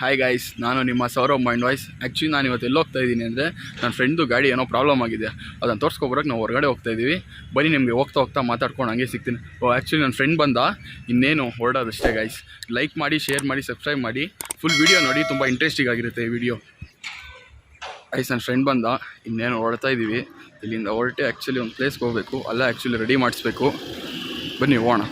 Hi guys, ನಾನು ನಿಮ್ಮ Sourav mind voice. Actually ನಾನು ಇವತ್ತು ಎಲ್ಲಿ ಹೋಗ್ತಾ ಇದ್ದೀನಿ ಅಂದರೆ ನನ್ನ ಫ್ರೆಂಡ್ದು ಗಾಡಿ ಏನೋ ಪ್ರಾಬ್ಲಮ್ ಆಗಿದೆ. ಅದನ್ನು ತೋರಿಸ್ಕೊಬರೋಕೆ ನಾವು ಹೊರಗಡೆ ಹೋಗ್ತಾ ಇದ್ದೀವಿ. ಬನ್ನಿ ನಿಮಗೆ ಹೋಗ್ತಾ ಮಾತಾಡ್ಕೊಂಡು ಹಂಗೆ ಸಿಗ್ತೀನಿ. ಆ್ಯಕ್ಚುಲಿ ನನ್ನ ಫ್ರೆಂಡ್ ಬಂದ, ಇನ್ನೇನು ಹೊರಡೋದಷ್ಟೇ ಗೈಸ್. ಲೈಕ್ ಮಾಡಿ, ಶೇರ್ ಮಾಡಿ, ಸಬ್ಸ್ಕ್ರೈಬ್ ಮಾಡಿ, ಫುಲ್ ವೀಡಿಯೋ ನೋಡಿ, ತುಂಬ ಇಂಟ್ರೆಸ್ಟಿಂಗ್ ಆಗಿರುತ್ತೆ ಈ ವಿಡಿಯೋ. ಗೈಸ್ ನನ್ನ ಫ್ರೆಂಡ್ ಬಂದ, ಇನ್ನೇನು ಹೊರಡ್ತಾ ಇದ್ದೀವಿ. ಇಲ್ಲಿಂದ ಹೊರಟೆ ಆ್ಯಕ್ಚುಲಿ ಒಂದು ಪ್ಲೇಸ್ಗೆ ಹೋಗಬೇಕು, ಅಲ್ಲ ಆ್ಯಕ್ಚುಲಿ ರೆಡಿ ಮಾಡಿಸ್ಬೇಕು. ಬನ್ನಿ ಹೋಗೋಣ.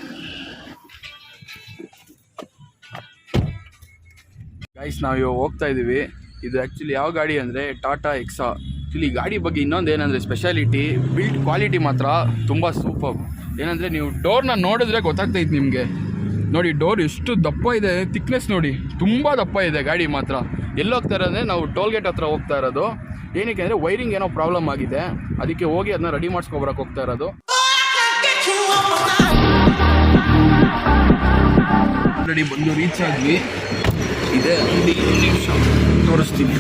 ಗೈಸ್ ನಾವು ಇವಾಗ ಹೋಗ್ತಾ ಇದ್ದೀವಿ. ಇದು ಆ್ಯಕ್ಚುಲಿ ಯಾವ ಗಾಡಿ ಅಂದರೆ ಟಾಟಾ ಹೆಕ್ಸಾ. ಆ್ಯಕ್ಚುಲಿ ಗಾಡಿ ಬಗ್ಗೆ ಇನ್ನೊಂದು ಏನಂದರೆ ಸ್ಪೆಷಾಲಿಟಿ, ಬಿಲ್ಡ್ ಕ್ವಾಲಿಟಿ ಮಾತ್ರ ತುಂಬ ಸೂಪರ್. ಏನಂದರೆ ನೀವು ಡೋರ್ನ ನೋಡಿದ್ರೆ ಗೊತ್ತಾಗ್ತೈತೆ ನಿಮಗೆ. ನೋಡಿ ಡೋರ್ ಎಷ್ಟು ದಪ್ಪ ಇದೆ, ಥಿಕ್ನೆಸ್ ನೋಡಿ, ತುಂಬ ದಪ್ಪ ಇದೆ ಗಾಡಿ ಮಾತ್ರ. ಎಲ್ಲಿ ಹೋಗ್ತಾ ಇರೋದಂದರೆ ನಾವು ಟೋಲ್ ಗೇಟ್ ಹತ್ರ ಹೋಗ್ತಾ ಇರೋದು. ಏನಕ್ಕೆ ಅಂದರೆ ವೈರಿಂಗ್ ಏನೋ ಪ್ರಾಬ್ಲಮ್ ಆಗಿದೆ, ಅದಕ್ಕೆ ಹೋಗಿ ಅದನ್ನ ರೆಡಿ ಮಾಡಿಸ್ಕೊಬರಕ್ಕೆ ಹೋಗ್ತಾ ಇರೋದು. ಆಲ್ರೆಡಿ ಬಂದು ರೀಚ್ ಆದ್ವಿ. ಇದೆ ಅಂಗಡಿ, ತೋರಿಸ್ತೀನಿ.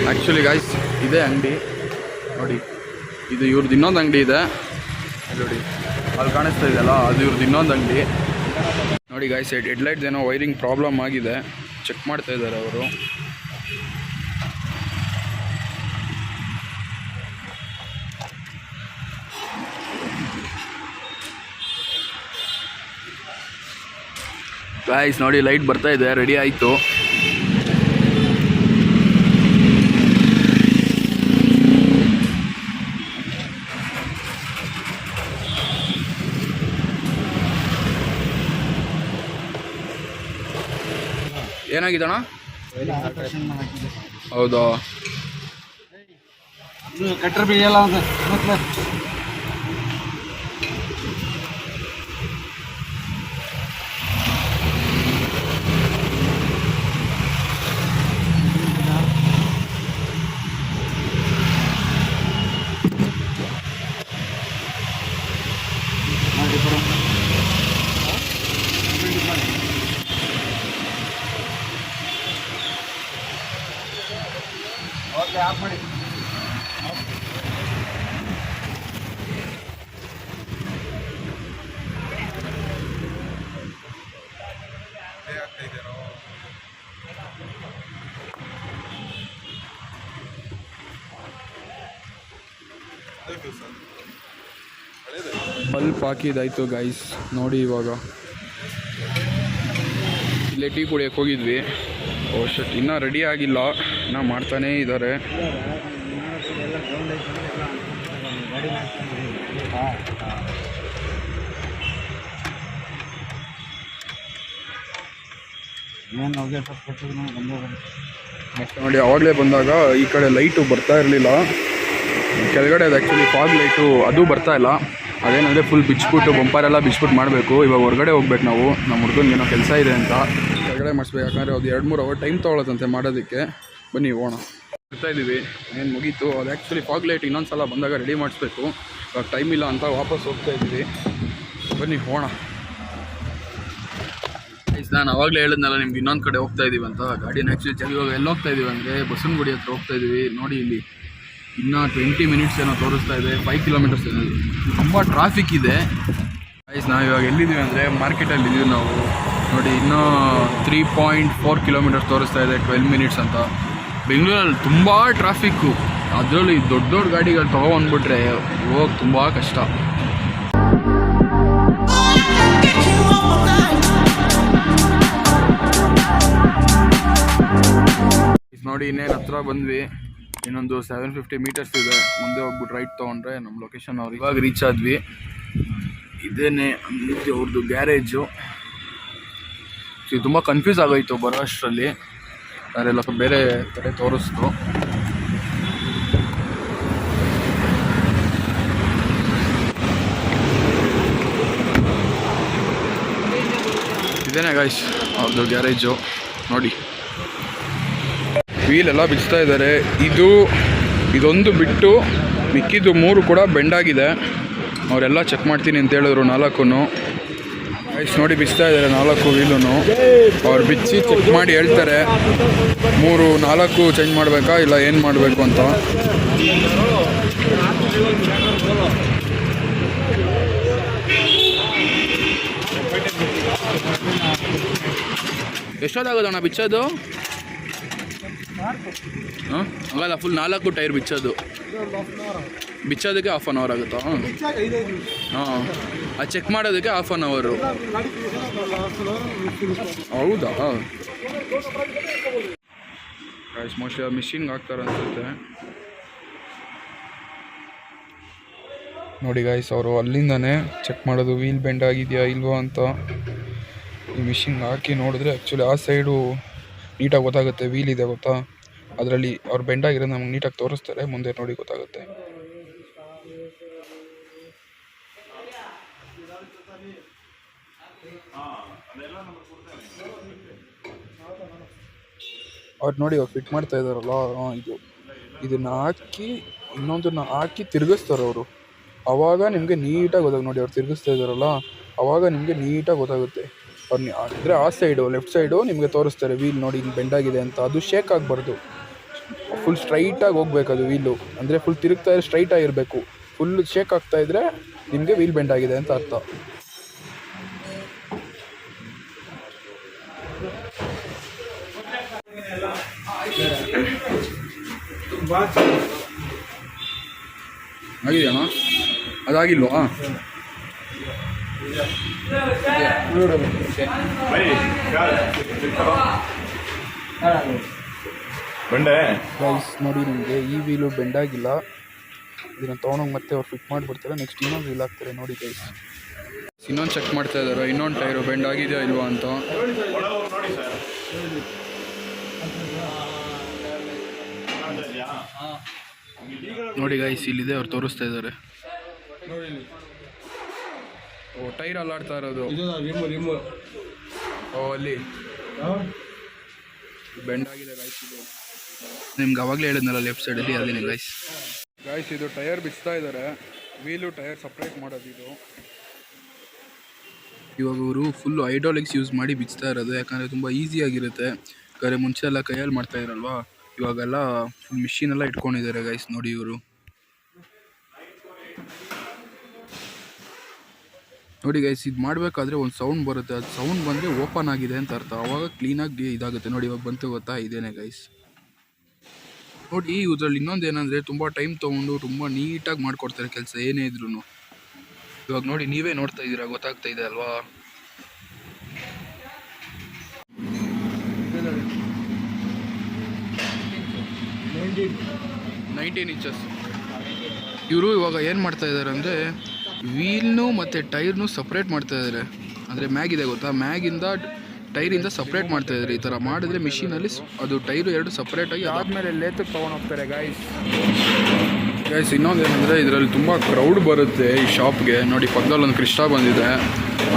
ಆ್ಯಕ್ಚುಲಿ ಗೈಸ್ ಇದೇ ಅಂಗಡಿ ನೋಡಿ. ಇದು ಇವ್ರದ್ದು ಇನ್ನೊಂದು ಅಂಗಡಿ ಇದೆ ನೋಡಿ, ಅಲ್ಲಿ ಕಾಣಿಸ್ತಾ ಇದೆಯಲ್ಲ, ಅದು ಇವ್ರದ್ದು ಇನ್ನೊಂದು ಅಂಗಡಿ ನೋಡಿ. ಗೈಸ್ ಹೆಡ್ಲೈಟ್ಸ್ ಏನೋ ವೈರಿಂಗ್ ಪ್ರಾಬ್ಲಮ್ ಆಗಿದೆ, ಚೆಕ್ ಮಾಡ್ತಾ ಇದ್ದಾರೆ ಅವರು. ಗೈಸ್ ನೋಡಿ ಲೈಟ್ ಬರ್ತಾ ಇದೆ, ರೆಡಿ ಆಯಿತು. ಏನಾಗಿದಣ್ಣ? ಹೌದಾ? ಕಟ್ಟರ್ ಬೀಳಲ್ಲ ಓಕೆ, ಆಫ್ ಮಾಡಿ. ಬಲ್ಪ್ ಹಾಕಿದಾಯ್ತು ಗೈಸ್ ನೋಡಿ. ಇವಾಗ ಇಲ್ಲೇ ಟೀ ಕುಡಿಯೋಕ್ಕೆ ಹೋಗಿದ್ವಿ. ಶಟ್ ಇನ್ನೂ ರೆಡಿ ಆಗಿಲ್ಲ, ಇನ್ನೂ ಮಾಡ್ತಾನೇ ಇದ್ದಾರೆ. ನೋಡಿ ಆವಾಗಲೇ ಬಂದಾಗ ಈ ಕಡೆ ಲೈಟು ಬರ್ತಾ ಇರಲಿಲ್ಲ, ಕೆಳಗಡೆ ಅದು ಆ್ಯಕ್ಚುಲಿ ಫಾಗ್ ಲೈಟು ಅದು ಬರ್ತಾ ಇಲ್ಲ. ಅದೇನಂದರೆ ಫುಲ್ ಬಿಚ್ಬಿಟ್ಟು ಬಂಪರೆಲ್ಲ ಬಿಚ್ಬಿಟ್ಟು ಮಾಡಬೇಕು. ಇವಾಗ ಹೊರಗಡೆ ಹೋಗ್ಬೇಕು ನಾವು, ನಮ್ಮ ಹುಡುಗನಿಗೆ ಏನೋ ಕೆಲಸ ಇದೆ ಅಂತ ಕೆಳಗಡೆ ಮಾಡಿಸ್ಬೇಕು. ಯಾಕಂದರೆ ಅದು 2-3 ಅವರ್ ಟೈಮ್ ತೊಗೊಳತ್ತಂತೆ ಮಾಡೋದಕ್ಕೆ. ಬನ್ನಿ ಹೋಗೋಣ. ಬರ್ತಾ ಇದ್ದೀವಿ, ಏನು ಮುಗೀತು. ಅದು ಆ್ಯಕ್ಚುಲಿ ಫಾಗ್ ಲೈಟ್ ಇನ್ನೊಂದು ಸಲ ಬಂದಾಗ ರೆಡಿ ಮಾಡಿಸ್ಬೇಕು. ಇವಾಗ ಟೈಮ್ ಇಲ್ಲ ಅಂತ ವಾಪಸ್ ಹೋಗ್ತಾ ಇದ್ದೀವಿ. ಬನ್ನಿ ಹೋಗೋಣ. ನಾನು ಆವಾಗಲೇ ಹೇಳಿದ್ನಲ್ಲ ನಿಮ್ಗೆ ಇನ್ನೊಂದು ಕಡೆ ಹೋಗ್ತಾ ಇದ್ದೀವಿ ಅಂತ. ಗಾಡಿನ ಆ್ಯಕ್ಚುಲಿ ಇವಾಗ ಎಲ್ಲಿ ಹೋಗ್ತಾ ಇದ್ದೀವಿ ಅಂದರೆ ಬಸವನಗುಡಿ ಹತ್ರ ಹೋಗ್ತಾ ಇದ್ದೀವಿ. ನೋಡಿ ಇಲ್ಲಿ ಇನ್ನೂ 20 ಮಿನಿಟ್ಸ್ ಏನೋ ತೋರಿಸ್ತಾ ಇದೆ, 5 ಕಿಲೋಮೀಟರ್ಸ್ ಇದೆ. ತುಂಬ ಟ್ರಾಫಿಕ್ ಇದೆ ಗೈಸ್. ನಾವು ಇವಾಗ ಎಲ್ಲಿದ್ದೀವಿ ಅಂದರೆ ಮಾರ್ಕೆಟಲ್ಲಿ ಇದ್ದೀವಿ ನಾವು. ನೋಡಿ ಇನ್ನೂ 3.4 ಕಿಲೋಮೀಟರ್ಸ್ ತೋರಿಸ್ತಾ ಇದೆ, 12 ಮಿನಿಟ್ಸ್ ಅಂತ. ಬೆಂಗಳೂರಲ್ಲಿ ತುಂಬ ಟ್ರಾಫಿಕ್ಕು, ಅದರಲ್ಲೂ ಈ ದೊಡ್ಡ ಗಾಡಿಗಳು ತೊಗೊಬಂದ್ಬಿಟ್ರೆ ಹೋಗಿ ತುಂಬ ಕಷ್ಟ. ನೋಡಿ ಇನ್ನೇನು ಹತ್ರ ಬಂದ್ವಿ. ಇನ್ನೊಂದು 750 ಮೀಟರ್ಸ್ ಇದೆ, ಮುಂದೆ ಹೋಗ್ಬಿಟ್ಟು ರೈಟ್ ತೊಗೊಂಡ್ರೆ ನಮ್ಮ ಲೊಕೇಶನ್. ಅವ್ರು ಇವಾಗ ರೀಚ್ ಆದ್ವಿ. ಇದೇನೆ ಅವ್ರದ್ದು ಗ್ಯಾರೇಜು. ತುಂಬ ಕನ್ಫ್ಯೂಸ್ ಆಗೋಯ್ತು ಬರೋ ಅಷ್ಟರಲ್ಲಿ, ಅದೆಲ್ಲ ಬೇರೆ ಕಡೆ ತೋರಿಸ್ತು. ಇದೇನೆ ಗೈಸ್ ಅವ್ರದ್ದು ಗ್ಯಾರೇಜು ನೋಡಿ. ವೀಲೆಲ್ಲ ಬಿಚ್ತಾ ಇದ್ದಾರೆ. ಇದೊಂದು ಬಿಟ್ಟು ಮಿಕ್ಕಿದ್ದು 3 ಕೂಡ ಬೆಂಡಾಗಿದೆ. ಅವರೆಲ್ಲ ಚೆಕ್ ಮಾಡ್ತೀನಿ ಅಂತ ಹೇಳಿದ್ರು 4. ಗೈಸ್ ನೋಡಿ ಬಿಚ್ತಾ ಇದ್ದಾರೆ 4 ವೀಲೂ. ಅವ್ರು ಬಿಚ್ಚಿ ಚೆಕ್ ಮಾಡಿ ಹೇಳ್ತಾರೆ 3-4 ಚೇಂಜ್ ಮಾಡಬೇಕಾ ಇಲ್ಲ ಏನು ಮಾಡಬೇಕು ಅಂತ. ಎಷ್ಟೊತ್ತಾಗೋದಣ್ಣ ಬಿಚ್ಚೋದು? ಹಾಂ ಹಂಗಲ್ಲ, ಫುಲ್ 4 ಟೈರ್ ಬಿಚ್ಚೋದು. ಬಿಚ್ಚೋದಕ್ಕೆ ½ ಅನ್ ಅವರ್ ಆಗುತ್ತಾ? ಹಾಂ, ಅದು ಚೆಕ್ ಮಾಡೋದಕ್ಕೆ ½ ಅನ್ ಅವರು. ಹೌದಾ? ಮೋಸ್ಟ್ಲಿ ಮಿಷಿನ್ಗೆ ಹಾಕ್ತಾರೆ ಅನ್ಸುತ್ತೆ. ನೋಡಿ ಗಾಯ್ಸ್, ಅವರು ಅಲ್ಲಿಂದನೇ ಚೆಕ್ ಮಾಡೋದು ವೀಲ್ ಬೆಂಡ್ ಆಗಿದೆಯಾ ಇಲ್ವಾ ಅಂತ. ಈ ಮಿಷಿನ್ಗೆ ಹಾಕಿ ನೋಡಿದ್ರೆ ಆ್ಯಕ್ಚುಲಿ ಆ ಸೈಡು ನೀಟಾಗಿ ಗೊತ್ತಾಗುತ್ತೆ ವೀಲ್ ಇದೆ ಗೊತ್ತಾ, ಅದರಲ್ಲಿ ಅವ್ರು ಬೆಂಡ್ ಆಗಿರೋದು ನಮ್ಗೆ ನೀಟಾಗಿ ತೋರಿಸ್ತಾರೆ. ಮುಂದೆ ನೋಡಿ ಗೊತ್ತಾಗುತ್ತೆ. ಅವ್ರು ನೋಡಿ ಅವ್ರು ಫಿಟ್ ಮಾಡ್ತಾ ಇದ್ದಾರಲ್ಲ, ಇದನ್ನು ಹಾಕಿ ಇನ್ನೊಂದನ್ನು ಹಾಕಿ ತಿರುಗಿಸ್ತಾರೆ ಅವರು. ಆವಾಗ ನಿಮಗೆ ನೀಟಾಗಿ ಗೊತ್ತಾಗುತ್ತೆ. ನೋಡಿ ಅವ್ರು ತಿರುಗಿಸ್ತಾ ಇದ್ದಾರಲ್ಲ, ಆವಾಗ ನಿಮಗೆ ನೀಟಾಗಿ ಗೊತ್ತಾಗುತ್ತೆ. ಅವ್ರು ಅಂದರೆ ಆ ಸೈಡು ಲೆಫ್ಟ್ ಸೈಡು ನಿಮಗೆ ತೋರಿಸ್ತಾರೆ ವೀಲ್ ನೋಡಿ ಹಿಂಗೆ ಬೆಂಡಾಗಿದೆ ಅಂತ. ಅದು ಶೇಕ್ ಆಗಬಾರ್ದು, ಫುಲ್ ಸ್ಟ್ರೈಟಾಗಿ ಹೋಗ್ಬೇಕು ಅದು ವೀಲು. ಅಂದರೆ ಫುಲ್ ತಿರುಗ್ತಾ ಇದ್ರೆ ಸ್ಟ್ರೈಟ್ ಆಗಿರಬೇಕು. ಫುಲ್ ಶೇಕ್ ಆಗ್ತಾ ಇದ್ದರೆ ನಿಮಗೆ ವೀಲ್ ಬೆಂಡಾಗಿದೆ ಅಂತ ಅರ್ಥ. ಆಗಿದೆಯಣ್ಣ? ಅದಾಗಿಲ್ವಾ? ಗೈಸ್ ನೋಡಿ, ನಿಮಗೆ ಈ ವೀಲು ಬೆಂಡಾಗಿಲ್ಲ. ಇದನ್ನು ತೊಗೊಂಡೋಗಿ ಮತ್ತೆ ಅವ್ರು ಫಿಟ್ ಮಾಡಿಬಿಡ್ತಾರೆ. ನೆಕ್ಸ್ಟ್ ಇನ್ನೊಂದು ವೀಲ್ ಹಾಕ್ತಾರೆ. ನೋಡಿ ಗೈಸ್, ಇನ್ನೊಂದು ಚೆಕ್ ಮಾಡ್ತಾ ಇದ್ದಾರೆ, ಇನ್ನೊಂದು ಟೈರು ಬೆಂಡ್ ಆಗಿದೆಯಾ ಇಲ್ವಾ ಅಂತ. ನೋಡಿ ಗೈಸ್, ಇಲ್ಲಿದೆ ಅವ್ರು ತೋರಿಸ್ತಾ ಇದ್ದಾರೆ. ಓ, ಟೈರ್ ಅಲ್ಲಾಡ್ತಾ ಇರೋದು. ಓ, ಅಲ್ಲಿ ಬೆಂಡ್ ಆಗಿದೆ ಗೈಸ್. ಇದು ನಿಮ್ಗೆ ಅವಾಗಲೇ ಹೇಳಿದ್ನಲ್ಲ ಲೆಫ್ಟ್ ಸೈಡಲ್ಲಿ, ಅದೇನೆ ಗೈಸ್. ಗೈಸ್, ಇದು ಟೈರ್ ಬಿಚ್ತಾ ಇದ್ದಾರೆ. ವೀಲು ಟೈರ್ ಸಪ್ರೇಟ್ ಮಾಡೋದು ಇದು. ಇವಾಗ ಅವರು ಫುಲ್ಲು ಹೈಡ್ರಾಲಿಕ್ಸ್ ಯೂಸ್ ಮಾಡಿ ಬಿಚ್ತಾ ಇರೋದು, ಯಾಕಂದರೆ ತುಂಬ ಈಸಿಯಾಗಿರುತ್ತೆ. ಯಾಕಂದರೆ ಮುಂಚೆ ಎಲ್ಲ ಕೈಯಲ್ಲಿ ಮಾಡ್ತಾ ಇರಲ್ವಾ, ಇವಾಗೆಲ್ಲ ಫುಲ್ ಮಿಷಿನೆಲ್ಲ ಇಟ್ಕೊಂಡಿದ್ದಾರೆ ಗೈಸ್. ನೋಡಿ ಇವರು ನೋಡಿ ಗೈಸ್, ಇದು ಮಾಡಬೇಕಾದ್ರೆ ಒಂದು ಸೌಂಡ್ ಬರುತ್ತೆ. ಅದು ಸೌಂಡ್ ಬಂದರೆ ಓಪನ್ ಆಗಿದೆ ಅಂತ ಅರ್ಥ. ಆವಾಗ ಕ್ಲೀನಾಗಿ ಇದಾಗುತ್ತೆ. ನೋಡಿ ಇವಾಗ ಬಂತು ಗೊತ್ತಾ, ಇದೇನೆ ಗೈಸ್. ನೋಡಿ ಇದರಲ್ಲಿ ಇನ್ನೊಂದು ಏನಂದರೆ ತುಂಬ ಟೈಮ್ ತೊಗೊಂಡು ತುಂಬ ನೀಟಾಗಿ ಮಾಡಿಕೊಡ್ತಾರೆ ಕೆಲಸ ಏನೇ ಇದ್ರೂ. ಇವಾಗ ನೋಡಿ, ನೀವೇ ನೋಡ್ತಾ ಇದ್ದೀರಾ, ಗೊತ್ತಾಗ್ತಾ ಇದೆ ಅಲ್ವಾ. 19 ಇಂಚಸ್. ಇವರು ಇವಾಗ ಏನು ಮಾಡ್ತಾ ಇದ್ದಾರೆ ಅಂದರೆ ವೀಲ್ನು ಮತ್ತು ಟೈರ್ನು ಸಪ್ರೇಟ್ ಮಾಡ್ತಾ ಇದ್ದಾರೆ. ಅಂದರೆ ಮ್ಯಾಗಿದೆ ಗೊತ್ತಾ, ಮ್ಯಾಗಿಂದ ಟೈರಿಂದ ಸಪ್ರೇಟ್ ಮಾಡ್ತಾ ಇದ್ದಾರೆ. ಈ ಥರ ಮಾಡಿದ್ರೆ ಮಿಷಿನಲ್ಲಿ ಅದು ಟೈರು ಎರಡು ಸಪ್ರೇಟಾಗಿ ಆದಮೇಲೆ ಲೇತಕ್ಕೆ ತೊಗೊಂಡೋಗ್ತಾರೆ ಗೈಸ್. ಇನ್ನೊಂದು ಏನಂದರೆ ಇದರಲ್ಲಿ ತುಂಬ ಕ್ರೌಡ್ ಬರುತ್ತೆ ಈ ಶಾಪ್ಗೆ. ನೋಡಿ ಪಕ್ಕದಲ್ಲಿ ಒಂದು ಕ್ರಿಸ್ಟಾ ಬಂದಿದೆ,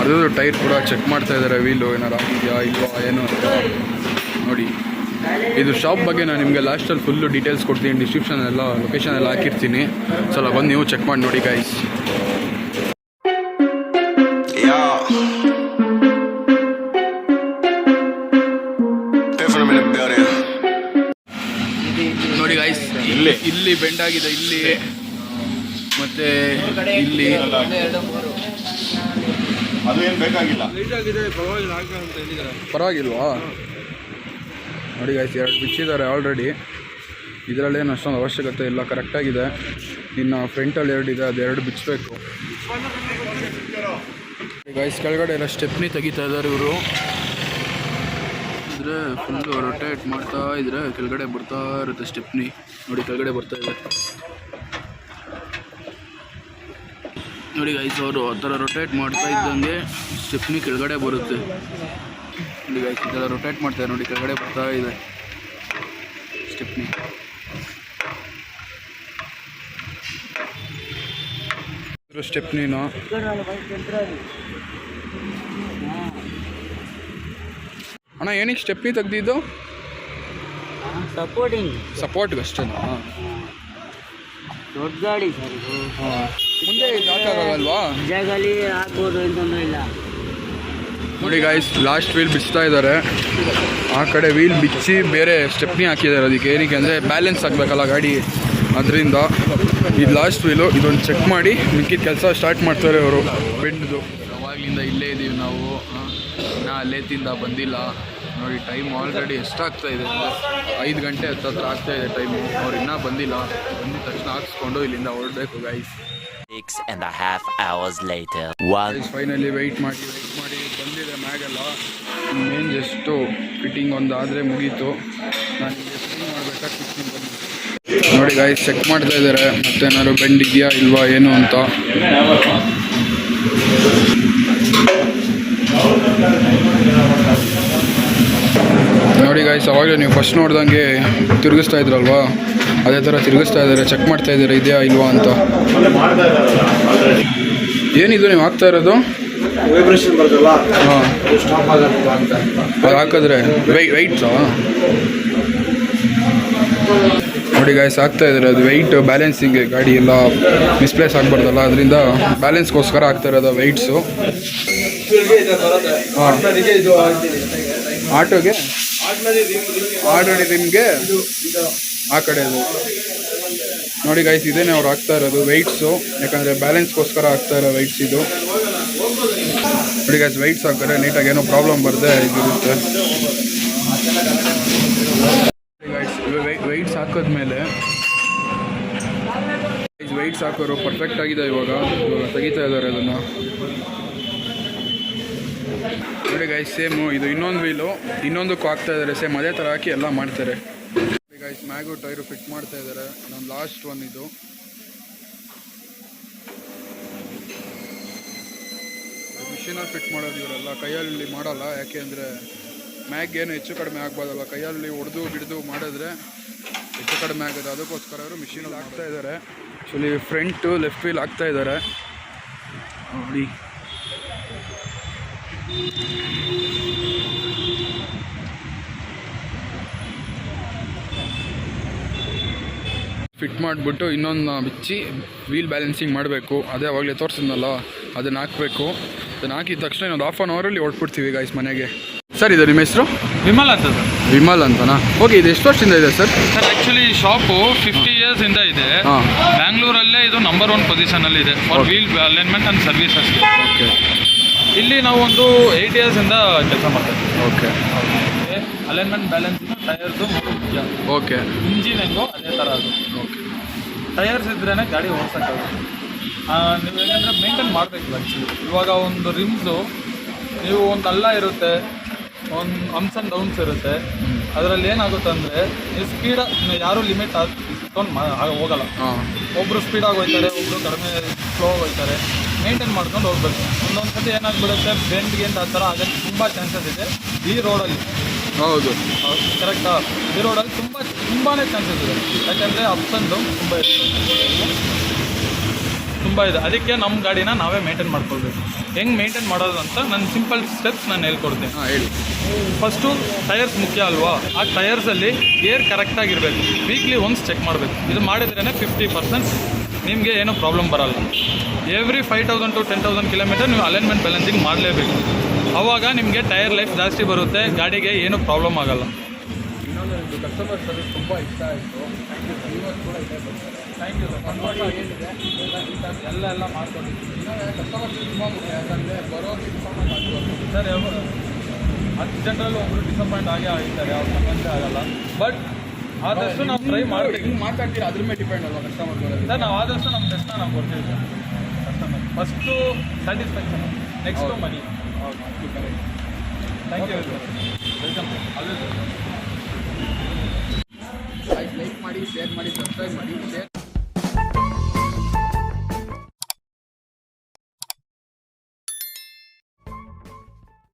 ಅದ್ರ ಟೈರ್ ಕೂಡ ಚೆಕ್ ಮಾಡ್ತಾ ಇದ್ದಾರೆ, ವೀಲು ಏನಾರು ಆಗಿದೆಯಾ ಇಲ್ವಾ ಏನು ಅಂತ. ನೋಡಿ ಇದು ಶಾಪ್ ಬಗ್ಗೆ ನಾನು ನಿಮಗೆ ಲಾಸ್ಟಲ್ಲಿ ಫುಲ್ಲು ಡೀಟೇಲ್ಸ್ ಕೊಡ್ತೀನಿ, ಡಿಸ್ಕ್ರಿಪ್ಷನ್ ಎಲ್ಲ ಲೊಕೇಶನ್ ಎಲ್ಲ ಹಾಕಿರ್ತೀನಿ. ಸಲ ಬಂದು ನೀವು ಚೆಕ್ ಮಾಡಿ ನೋಡಿ ಗೈಸ್. ನೋಡಿ ಗೈಸ್, ಇಲ್ಲಿ ಬೆಂಡ್ ಆಗಿದೆ, ಇಲ್ಲಿ ಮತ್ತೆ ಇಲ್ಲಿ. ಪರವಾಗಿಲ್ವಾ? ನೋಡಿ ಗೈಸ್, 2 ಬಿಚ್ಚಿದ್ದಾರೆ ಆಲ್ರೆಡಿ. ಇದರಲ್ಲೇನು ಅಷ್ಟೊಂದು ಅವಶ್ಯಕತೆ ಇಲ್ಲ, ಕರೆಕ್ಟಾಗಿದೆ. ಇನ್ನು ಫ್ರಂಟಲ್ಲಿ 2 ಇದೆ, ಅದು 2 ಬಿಚ್ಚಬೇಕು ಗೈಸ್. ಕೆಳಗಡೆ ಎಲ್ಲ ಸ್ಟೆಪ್ನಿ ತೆಗಿತಾ ಇದ್ದಾರೆ ಇವರು. ಇದ್ರೆ ಫುಲ್ಲು ರೊಟೇಟ್ ಮಾಡ್ತಾ ಇದ್ರೆ ಕೆಳಗಡೆ ಬರ್ತಾ ಇರುತ್ತೆ ಸ್ಟೆಪ್ನಿ. ನೋಡಿ ಕೆಳಗಡೆ ಬರ್ತಾ ಇದೆ. ನೋಡಿ ಗೈಸ್, ಅವರು ಆ ಥರ ರೊಟೇಟ್ ಮಾಡ್ತಾ ಇದ್ದಂಗೆ ಸ್ಟೆಪ್ನಿ ಕೆಳಗಡೆ ಬರುತ್ತೆ. ನೋಡಿ ಗೈಸ್, ಇದೆಲ್ಲ ರೊಟೇಟ್ ಮಾಡ್ತಾರೆ. ನೋಡಿ ಕೆಳಗಡೆ ಬರ್ತಾ ಇದೆ ಸ್ಟೆಪ್ನಿ. ಸ್ಟೆಪ್ನಿನ ಅಣ್ಣ ಏನಕ್ಕೆ ಸ್ಟೆಪ್ನಿ ತೆಗ್ದಿದ್ದು? ಸಪೋರ್ಟ್ಗೆ ಅಷ್ಟೇನಾ? ದೊಡ್ಡ ಗಾಡಿ ಸರ್ ಇದು. ಮುಂದೆ ಹಾಕಾಗಲ್ವಾ? ಜಾಗಲ್ಲಿ ಹಾಕ್ಬೋದು, ಅಂತಂದ್ರೆ ಇಲ್ಲ. ನೋಡಿ ಗಾಯ್ಸ್, ಲಾಸ್ಟ್ ವೀಲ್ ಬಿಚ್ತಾ ಇದ್ದಾರೆ. ಆ ಕಡೆ ವೀಲ್ ಬಿಚ್ಚಿ ಬೇರೆ ಸ್ಟೆಪ್ನಿ ಹಾಕಿದ್ದಾರೆ. ಅದಕ್ಕೆ ಏನಕ್ಕೆ ಅಂದರೆ ಬ್ಯಾಲೆನ್ಸ್ ಆಗಬೇಕಲ್ಲ ಗಾಡಿ, ಅದರಿಂದ. ಇದು ಲಾಸ್ಟ್ ವೀಲು, ಇದೊಂದು ಚೆಕ್ ಮಾಡಿ ಮಿಕ್ಕಿದ ಕೆಲಸ ಸ್ಟಾರ್ಟ್ ಮಾಡ್ತಾರೆ ಅವರು ಬೆಂಡ್ದು. ಅವಾಗಲಿಂದ ಇಲ್ಲೇ ಇದ್ದೀವಿ ನಾವು, ನಾ ಲೇತಿಂದ ಬಂದಿಲ್ಲ. ನೋಡಿ ಟೈಮ್ ಆಲ್ರೆಡಿ ಎಷ್ಟಾಗ್ತಾ ಇದೆ ಅಂದರೆ 5 ಗಂಟೆ ಹತ್ರ ಆಗ್ತಾ ಇದೆ ಟೈಮು. ಅವ್ರು ಇನ್ನೂ ಬಂದಿಲ್ಲ. ಬಂದಿದ ತಕ್ಷಣ ಹಾಕ್ಸ್ಕೊಂಡು ಇಲ್ಲಿಂದ ಹೊರಡಬೇಕು guys. 6.5 hours later. Finally wait ಮಾಡಿ ಬಂದಿದೆ ಮ್ಯಾಗೆಲ್ಲ. ಇನ್ನೇನು ಜಸ್ಟು ಫಿಟ್ಟಿಂಗ್ ಒಂದು ಆದರೆ ಮುಗೀತು. ನಾನು ನಿಮಗೆ ಫಿಟ್ಟಿಂಗ್ ಮಾಡಬೇಕಾ ಫಿಟ್ಟಿಂಗ್ ಬಂದು ನೋಡಿ ಗಾಯ್ಸ್ ಚೆಕ್ ಮಾಡ್ತಾ ಇದ್ದಾರೆ ಮತ್ತೇನಾದ್ರು ಬೆಂಡ್ ಇದೆಯಾ ಇಲ್ವಾ ಏನು ಅಂತ. ನೋಡಿ ಗಾಯ್ಸ್ ಅವಾಗಲೇ ನೀವು ಫಸ್ಟ್ ನೋಡ್ದಂಗೆ ತಿರುಗಿಸ್ತಾ ಇದ್ರಲ್ವಾ, ಅದೇ ಥರ ತಿರುಗಿಸ್ತಾ ಇದ್ದಾರೆ, ಚೆಕ್ ಮಾಡ್ತಾ ಇದ್ದಾರೆ ಇದೆಯಾ ಇಲ್ವಾ ಅಂತ. ಏನಿದು ನೀವು ಹಾಕ್ತಾ ಇರೋದು? ವೈಬ್ರೇಷನ್ ಬರ್ತಲ್ಲ, ಹಾಂ, ಸ್ಟಾಪ್ ಆಗುತ್ತೆ ಅಂತ. ಅದು ಹಾಕಿದ್ರೆ ವೆಯ್ಟ್ಸಾ? ನೋಡಿ ಗಾಯ್ಸ್ ಆಗ್ತಾ ಇದ್ದಾರೆ ಅದು ವೆಯ್ಟ್ ಬ್ಯಾಲೆನ್ಸಿಂಗ್, ಗಾಡಿ ಎಲ್ಲ ಮಿಸ್ಪ್ಲೇಸ್ ಆಗಬಾರ್ದಲ್ಲ, ಅದರಿಂದ ಬ್ಯಾಲೆನ್ಸ್ಗೋಸ್ಕರ ಆಗ್ತಾ ಇರೋದು ವೆಯ್ಟ್ಸು. ಹಾಂ, ಆಟೋಗೆ ಆಲ್ರೆಡಿ ನಿಮಗೆ ಆ ಕಡೆ ಅದು ನೋಡಿ ಗಾಯ್ಸ್ ಇದೇನೆ ಅವ್ರು ಹಾಕ್ತಾ ಇರೋದು ವೆಯ್ಟ್ಸು, ಯಾಕಂದರೆ ಬ್ಯಾಲೆನ್ಸ್ಗೋಸ್ಕರ ಆಗ್ತಾ ಇರೋ ವೆಯ್ಟ್ಸ್ ಇದು. ನೋಡಿ ಗಾಯ್ಸ್ ವೆಯ್ಟ್ಸ್ ಹಾಕ್ತಾರೆ ನೀಟಾಗಿ, ಏನೋ ಪ್ರಾಬ್ಲಮ್ ಬರದೆ ಇದಿರುತ್ತೆ. ವೆಯ್ಟ್ಸ್ ಹಾಕಿದ್ಮೇಲೆ ವೆಯ್ಟ್ಸ್ ಹಾಕೋರು ಪರ್ಫೆಕ್ಟ್ ಆಗಿದೆ. ಇವಾಗ ತೆಗಿತಾ ಇದ್ದಾರೆ ಅದನ್ನು. ನೋಡಿ ಗೈಸ್ ಸೇಮು ಇದು ಇನ್ನೊಂದು ವೀಲು ಇನ್ನೊಂದಕ್ಕೂ ಹಾಕ್ತಾ ಇದ್ದಾರೆ, ಸೇಮ್ ಅದೇ ಥರ ಹಾಕಿ ಎಲ್ಲ ಮಾಡ್ತಾರೆ. ಗೈಸ್ ಮ್ಯಾಗು ಟೈರು ಫಿಟ್ ಮಾಡ್ತಾ ಇದ್ದಾರೆ. ನಾನು ಲಾಸ್ಟ್ ಒನ್ ಇದು. ಮಿಷಿನಲ್ಲಿ ಫಿಟ್ ಮಾಡೋದು ಇವರೆಲ್ಲ, ಕೈಯಲ್ಲಿ ಮಾಡಲ್ಲ. ಯಾಕೆ ಅಂದರೆ ಮ್ಯಾಗ್ ಏನು ಹೆಚ್ಚು ಕಡಿಮೆ ಆಗ್ಬೋದಲ್ಲ, ಕೈಯಲ್ಲಿ ಹೊಡೆದು ಗಿಡ್ದು ಮಾಡಿದ್ರೆ ಹೆಚ್ಚು ಕಡಿಮೆ ಆಗೋದು. ಅದಕ್ಕೋಸ್ಕರ ಅವರು ಮಿಷಿನಲ್ಲಿ ಹಾಕ್ತಾ ಇದ್ದಾರೆ. ಆ್ಯಕ್ಚುಲಿ ಫ್ರಂಟು ಲೆಫ್ಟ್ ವೀಲ್ ಹಾಕ್ತಾ ಇದ್ದಾರೆ ನೋಡಿ. ಫಿಟ್ ಮಾಡಿಬಿಟ್ಟು ಇನ್ನೊಂದು ಬಿಚ್ಚಿ ವೀಲ್ ಬ್ಯಾಲೆನ್ಸಿಂಗ್ ಮಾಡಬೇಕು. ಅದೇ ಅವಾಗಲೇ ತೋರಿಸಿದ್ನಲ್ಲ ಅದನ್ನು ಹಾಕಬೇಕು. ಅದನ್ನು ಹಾಕಿದ ತಕ್ಷಣ ಇನ್ನೊಂದು 1/2 ಅವರಲ್ಲಿ ಹೊರಟ್ಬಿಡ್ತೀವಿ ಗಾಯ್ಸ್ ಮನೆಗೆ. ಸರ್ ಇದು ನಿಮ್ಮ ಹೆಸರು? ವಿಮಲ್ ಅಂತ ಸರ್. ವಿಮಲ್ ಅಂತನಾ? ಓಕೆ, ಇದು ಎಷ್ಟು ವರ್ಷದಿಂದ ಇದೆ sir? Sir actually shop 50 years ಇಂದ ಇದೆ. ಹಾಂ, ಬ್ಯಾಂಗ್ಳೂರಲ್ಲೇ ಇದು ನಂಬರ್ 1 ಪೊಸಿಷನಲ್ಲಿ ಇದೆ for wheel alignment and services. Okay. ಇಲ್ಲಿ ನಾವು ಒಂದು 8 years ಇಂದ ಕೆಲಸ ಮಾಡ್ತೀವಿ. ಓಕೆ. ಅಲೈನ್ಮೆಂಟ್ ಬ್ಯಾಲೆನ್ಸಿಂಗ್ ಟೈರ್ಸು ಮುಖ್ಯ. ಓಕೆ. ಇಂಜಿನ್ ಹೆಂಗೋ ಅದೇ ಥರ ಅದು. ಓಕೆ. ಟೈರ್ಸ್ ಇದ್ರೇ ಗಾಡಿ ಓಡಿಸೋಕ್ಕಾಗುತ್ತೆ. ನೀವು ಏನಂದರೆ ಮೇಂಟೈನ್ ಮಾಡಬೇಕು ಆ್ಯಕ್ಚುಲಿ. ಇವಾಗ ಒಂದು ರಿಮ್ಸು ನೀವು ಒಂದು ಹಳ್ಳ ಇರುತ್ತೆ, ಒಂದು ಅಮ್ಸ್ ಆ್ಯಂಡ್ ಡೌನ್ಸ್ ಇರುತ್ತೆ. ಅದರಲ್ಲಿ ಏನಾಗುತ್ತೆ ಅಂದರೆ ನೀವು ಸ್ಪೀಡ್ ಯಾರೂ ಲಿಮಿಟ್ ತೊಗೊಂಡು ಹೋಗಲ್ಲ. ಒಬ್ಬರು ಸ್ಪೀಡಾಗಿ ಹೋಗ್ತಾರೆ, ಒಬ್ಬರು ಕಡಿಮೆ ಸ್ಲೋ ಹೋಗ್ತಾರೆ. ಮೇಂಟೈನ್ ಮಾಡ್ಕೊಂಡು ಹೋಗ್ಬೇಕು. ಒಂದೊಂದು ಸತಿ ಏನಾಗ್ಬಿಡುತ್ತೆ ಬೆಂಡ್ಗೆ ಆ ಥರ ಆಗೋಕ್ಕೆ ತುಂಬ ಚಾನ್ಸಸ್ ಇದೆ ಈ ರೋಡಲ್ಲಿ. ಹೌದು, ಕರೆಕ್ಟಾ? ಈ ರೋಡಲ್ಲಿ ತುಂಬಾ ಚಾನ್ಸಸ್ ಇದೆ. ಯಾಕೆಂದರೆ ಅಪ್ಸ್ ಆ್ಯಂಡ್ ಡೌನ್ ತುಂಬ ಇದೆ. ಅದಕ್ಕೆ ನಮ್ಮ ಗಾಡಿನ ನಾವೇ ಮೇಂಟೈನ್ ಮಾಡ್ಕೊಳ್ಬೇಕು. ಹೆಂಗೆ ಮೇಂಟೈನ್ ಮಾಡೋದು ಅಂತ ನಾನು ಸಿಂಪಲ್ ಸ್ಟೆಪ್ಸ್ ನಾನು ಹೇಳ್ಕೊಡ್ತೀನಿ. ಹೇಳಿ. ಫಸ್ಟು ಟೈರ್ಸ್ ಮುಖ್ಯ ಅಲ್ವಾ? ಆ ಟೈರ್ಸಲ್ಲಿ ಏರ್ ಕರೆಕ್ಟಾಗಿರಬೇಕು. ವೀಕ್ಲಿ ಒನ್ಸ್ ಚೆಕ್ ಮಾಡಬೇಕು. ಇದು ಮಾಡಿದ್ರೇ 50% ನಿಮಗೆ ಏನೂ ಪ್ರಾಬ್ಲಮ್ ಬರಲ್ಲ. ಎವ್ರಿ 5,000 to 10,000 kilometer ನೀವು ಅಲೈನ್ಮೆಂಟ್ ಬ್ಯಾಲೆನ್ಸಿಂಗ್ ಮಾಡಲೇಬೇಕು. ಆವಾಗ ನಿಮಗೆ ಟೈರ್ ಲೈಫ್ ಜಾಸ್ತಿ ಬರುತ್ತೆ, ಗಾಡಿಗೆ ಏನೂ ಪ್ರಾಬ್ಲಮ್ ಆಗೋಲ್ಲ. ಇನ್ನೊಂದು ಕಸ್ಟಮರ್ ಸರ್ವಿಸ್ ತುಂಬ ಇಷ್ಟ ಆಯಿತು. ಕೂಡ ಇದೆ. Thank you sir. ಎಲ್ಲ ಮಾಡ್ಕೊಂಡಿದ್ದೀನಿ. ಕಸ್ಟಮರ್ ಸರ್ವಿಸ್ ತುಂಬ ಮುಖ್ಯ. ಯಾಕಂದರೆ ಬರೋದು ಇನ್ಫಾರ್ಮ್ ಮಾಡ್ಬೋದು ಸರ್. 10 ಜನರಲ್ಲಿ ಒಬ್ಬರು ಡಿಸಪಾಯಿಂಟ್ ಆಗೇ ಆಗಿದ್ದಾರೆ, ಅವ್ರು ಸಮಸ್ಯೆ ಆಗಲ್ಲ. ಬಟ್ ಆದಷ್ಟು ನಾವು ಟ್ರೈ ಮಾಡ್ತೀವಿ. ಹಿಂಗೆ ಮಾತಾಡ್ತೀರ, ಅದ್ರ ಮೇಲೆ ಡಿಪೆಂಡ್ ಅಲ್ವಾ ಕಸ್ಟಮರ್ ಬರೋದು. ಸರ್ ನಾವು ಆದಷ್ಟು ನಮ್ಮ ಟೆಸ್ಟ್ನ ನಾವು ಕೊಡ್ತೀವಿ sir. Customer first satisfaction, next money. Thank you welcome. Always like ಮಾಡಿ, ಶೇರ್ ಮಾಡಿ, ಸಬ್ಸ್ಕ್ರೈಬ್ ಮಾಡಿ, ಶೇರ್